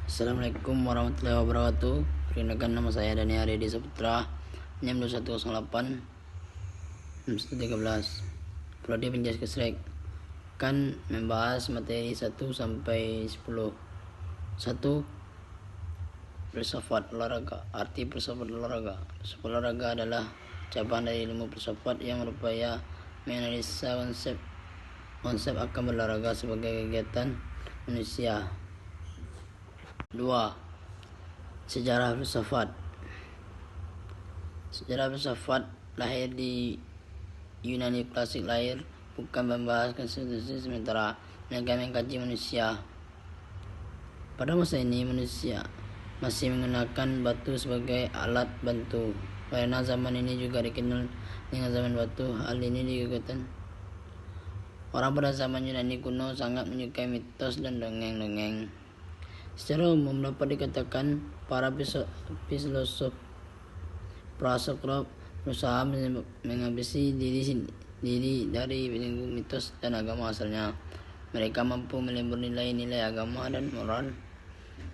Assalamualaikum warahmatullahi wabarakatuh. Perkenalkan, nama saya Dani Aridi Saputra, NIM 2108 6113. Prodi Penjas Kesrek akan membahas materi 1 sampai 10. 1. Filsafat olahraga. Arti filsafat olahraga. Filsafat olahraga adalah cabang dari ilmu filsafat yang berupaya menganalisa konsep akan berolahraga sebagai kegiatan manusia. 2. Sejarah filsafat. Sejarah filsafat lahir di Yunani klasik, lahir bukan membahas konstitusi sementara, melainkan mengkaji manusia. Pada masa ini manusia masih menggunakan batu sebagai alat bantu, karena zaman ini juga dikenal dengan zaman batu. Hal ini dikatakan orang pada zaman Yunani kuno sangat menyukai mitos dan dongeng-dongeng. Secara umum dapat dikatakan para filosof prasokrat berusaha menghabisi diri dari belenggu mitos dan agama asalnya. Mereka mampu melebur nilai-nilai agama dan moral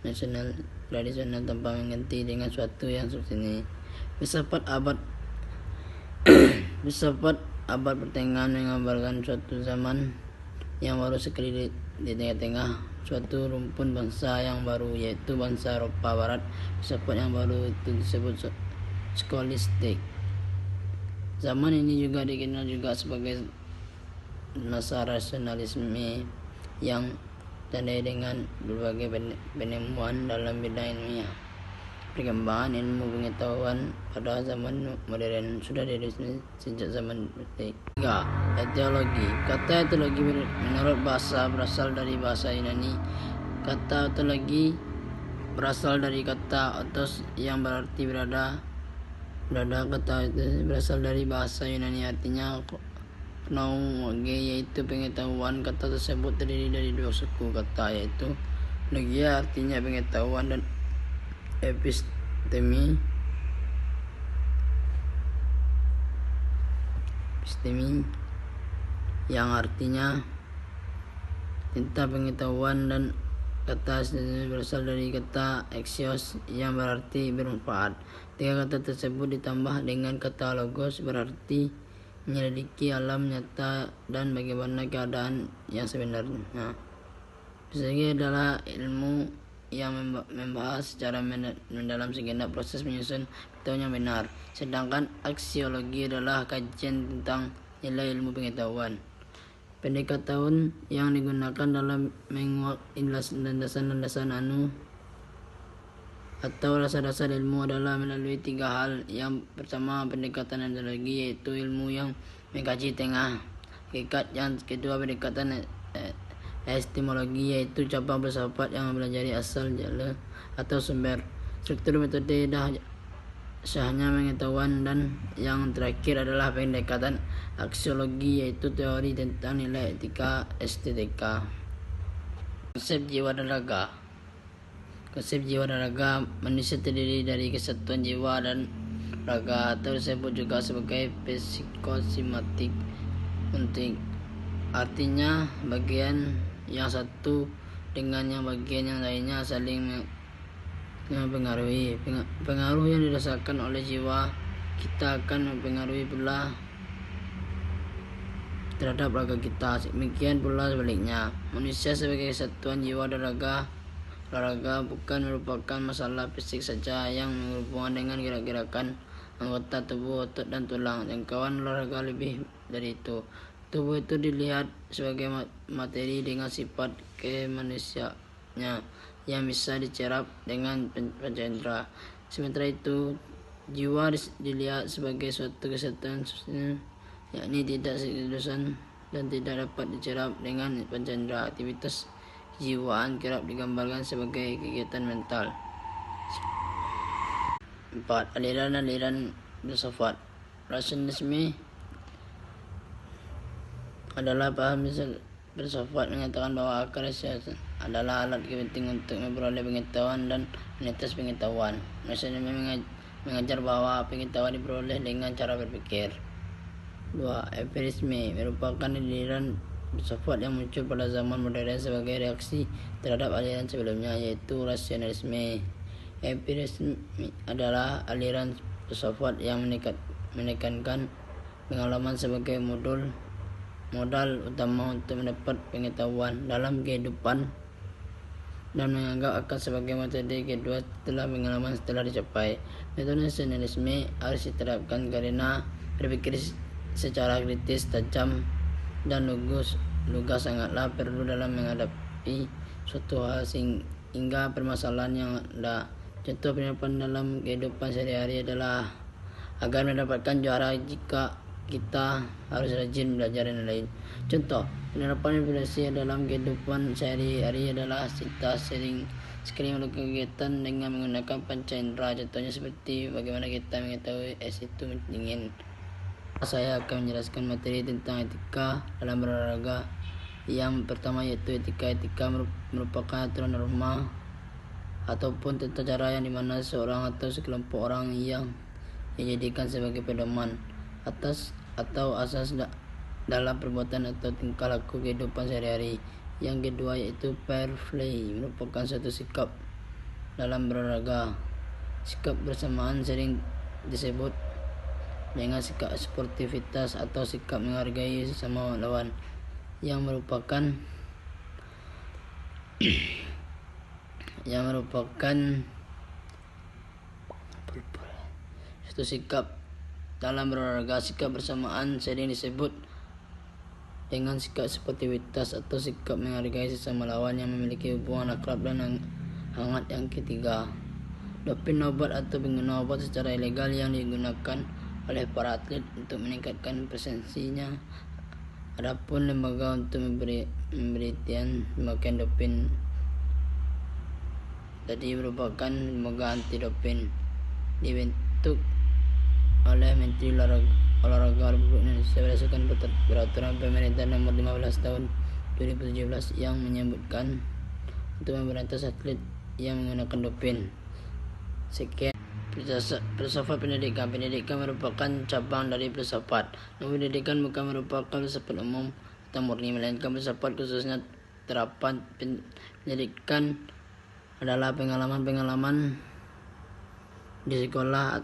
nasional tradisional tanpa mengganti dengan suatu yang substansi. Filsafat abad pertengahan menggambarkan suatu zaman yang baru sekali di tengah-tengah suatu rumpun bangsa yang baru, yaitu bangsa Eropa Barat. Filsafat yang baru itu disebut skolastik. Zaman ini juga dikenal juga sebagai masa rasionalisme yang tandai dengan berbagai penemuan dalam bidang ilmiah. Perkembangan ilmu pengetahuan pada zaman modern sudah didefinisi sejak zaman antik. 3. Etiologi. Kata etiologi menurut bahasa berasal dari bahasa Yunani. Kata etiologi berasal dari kata otos yang berarti berada. Kata itu berasal dari bahasa Yunani, artinya pneumoge, yaitu pengetahuan. Kata tersebut terdiri dari dua suku kata, yaitu logia artinya pengetahuan dan epistemi yang artinya tentang pengetahuan, dan kata berasal dari kata axios yang berarti bermanfaat. Tiga kata tersebut ditambah dengan kata logos berarti menyelidiki alam nyata dan bagaimana keadaan yang sebenarnya. Psikologi adalah ilmu yang membahas secara mendalam segenap proses menyusun pengetahuan yang benar, sedangkan aksiologi adalah kajian tentang nilai ilmu pengetahuan. Pendekatan yang digunakan dalam menguak landasan-landasan atau dasar-dasar ilmu adalah melalui tiga hal. Yang pertama, pendekatan analogi, yaitu ilmu yang mengkaji tengah hakikat. Yang kedua, pendekatan epistemologi, yaitu cabang filsafat yang mempelajari asal jala atau sumber, struktur, metode, sahnya pengetahuan. Dan yang terakhir adalah pendekatan aksiologi, yaitu teori tentang nilai etika estetika. Konsep jiwa dan raga. Konsep jiwa dan raga. Manusia terdiri dari kesatuan jiwa dan raga, atau disebut juga sebagai psikosomatik penting. Artinya bagian yang satu dengan yang bagian yang lainnya saling mempengaruhi. Pengaruh yang dirasakan oleh jiwa kita akan mempengaruhi pula terhadap raga kita. Demikian pula sebaliknya. Manusia sebagai kesatuan jiwa dan raga. Olahraga bukan merupakan masalah fisik saja yang berhubungan dengan gerak-gerakan anggota tubuh, otot dan tulang. Jangkauan olahraga lebih dari itu. Tubuh itu dilihat sebagai materi dengan sifat kemanusiaannya yang bisa dicerap dengan panca-indera. Sementara itu, jiwa dilihat sebagai suatu kesatuan, yakni tidak sedusan dan tidak dapat dicerap dengan panca-indera. Aktivitas kejiwaan kerap digambarkan sebagai kegiatan mental. 4. Aliran-aliran filsafat. Rasionalisme adalah paham filsafat mengatakan bahwa akal rasional adalah alat penting untuk memperoleh pengetahuan dan menetes pengetahuan. Rasionalisme mengajar bahwa pengetahuan diperoleh dengan cara berpikir. 2. Empirisme merupakan aliran filsafat yang muncul pada zaman modern sebagai reaksi terhadap aliran sebelumnya, yaitu rasionalisme. Empirisme adalah aliran filsafat yang menekankan pengalaman sebagai modal utama untuk mendapat pengetahuan dalam kehidupan dan menganggap akal sebagai metode kedua setelah pengalaman setelah dicapai. Metode rasionalisme harus diterapkan karena berpikir secara kritis, tajam, dan lugas sangatlah perlu dalam menghadapi suatu hal sehingga permasalahan yang ada. Contoh penerapan dalam kehidupan sehari-hari adalah agar mendapatkan juara jika kita harus rajin belajar dan lain. Contoh penerapan evaluasi dalam kehidupan sehari-hari adalah kita sering sekali melakukan kegiatan dengan menggunakan panca indera. Contohnya seperti bagaimana kita mengetahui es itu dingin. Saya akan menjelaskan materi tentang etika dalam berolahraga. Yang pertama yaitu etika merupakan aturan norma ataupun tata cara yang dimana seorang atau sekelompok orang yang dijadikan sebagai pedoman atau asas dalam perbuatan atau tingkah laku kehidupan sehari-hari. Yang kedua yaitu fair play, merupakan suatu sikap dalam berolahraga. Sikap bersamaan sering disebut dengan sikap sportivitas atau sikap menghargai sesama lawan, yang merupakan suatu sikap dalam berolahraga. Sikap bersamaan sering disebut dengan sikap sportivitas atau sikap menghargai sesama lawan yang memiliki hubungan akrab dan hangat. Yang ketiga, doping, obat atau pengguna obat secara ilegal yang digunakan oleh para atlet untuk meningkatkan prestasinya. Adapun lembaga untuk pemberhentian pemakaian doping tadi merupakan lembaga anti doping, dibentuk oleh Menteri Olahraga Republik Indonesia berdasarkan peraturan pemerintah nomor 15 tahun 2017 yang menyebutkan untuk memberantas atlet yang menggunakan doping. Sekian. Filsafat pendidikan. Pendidikan merupakan cabang dari filsafat. Namun pendidikan bukan merupakan filsafat umum atau murni, melainkan filsafat khususnya. Terapan pendidikan adalah pengalaman-pengalaman di sekolah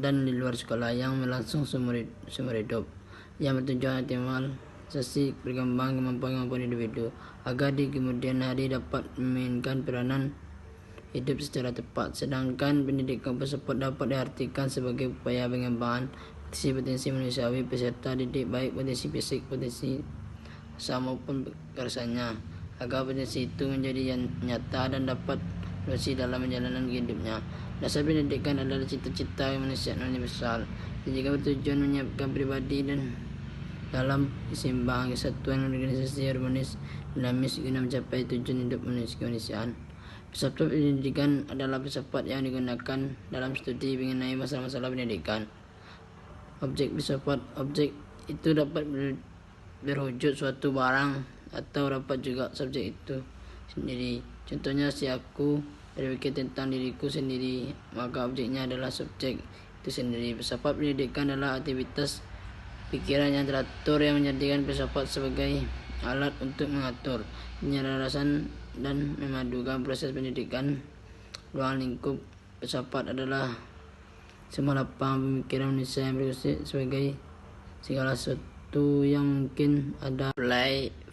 dan di luar sekolah yang berlangsung seumur hidup, yang bertujuan optimalisasi perkembangan kemampuan individu agar di kemudian hari dapat memainkan peranan hidup secara tepat. Sedangkan pendidikan filsafat dapat diartikan sebagai upaya pengembangan potensi manusiawi peserta didik, baik potensi fisik, potensi maupun kersanya, agar potensi itu menjadi nyata dan dapat berfungsi dalam menjalani hidupnya. Dasar pendidikan adalah cita-cita kemanusiaan universal dan juga bertujuan menyiapkan pribadi dan dalam keseimbangan kesatuan organisasi harmonis dinamis guna mencapai tujuan hidup kemanusiaan. Filsafat pendidikan adalah filsafat yang digunakan dalam studi mengenai masalah-masalah pendidikan. Objek filsafat, objek itu dapat berwujud suatu barang atau dapat juga subjek itu sendiri. Contohnya, si aku berpikir tentang diriku sendiri, maka objeknya adalah subjek itu sendiri. Filsafat pendidikan adalah aktivitas pikiran yang teratur yang menjadikan filsafat sebagai alat untuk mengatur penyelarasan dan memadukan proses pendidikan. Ruang lingkup filsafat adalah semua lapangan pemikiran manusia yang berfungsi sebagai segala sesuatu yang mungkin ada.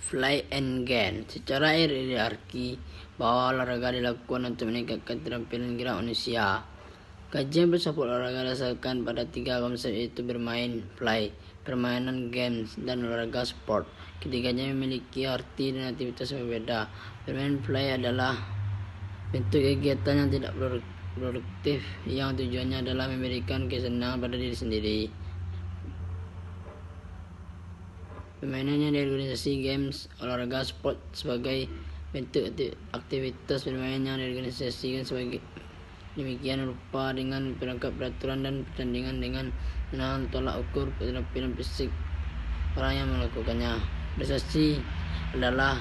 Fly and gain. Secara hierarki, bahwa olahraga dilakukan untuk meningkatkan keterampilan gerak manusia. Kajian filsafat olahraga berdasarkan pada 3 konsep, yaitu bermain, play, permainan, games, dan olahraga sport. Ketiganya memiliki arti dan aktivitas yang berbeda. Bermain, play adalah bentuk kegiatan yang tidak produktif yang tujuannya adalah memberikan kesenangan pada diri sendiri. Permainannya di organisasi, games, olahraga, sport sebagai bentuk aktivitas bermain yang diorganisasikan sebagai demikian rupa dengan perangkat peraturan dan pertandingan dengan menahan tolak ukur keterampilan fisik orang yang melakukannya. Prestasi adalah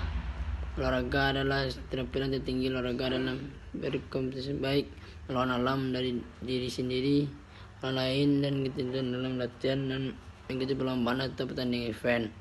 olahraga adalah keterampilan tertinggi. Olahraga dalam berkompetisi baik melawan alam, dari diri sendiri, orang lain, dan ketentuan dalam latihan dan mengikuti perlombaan atau pertandingan event.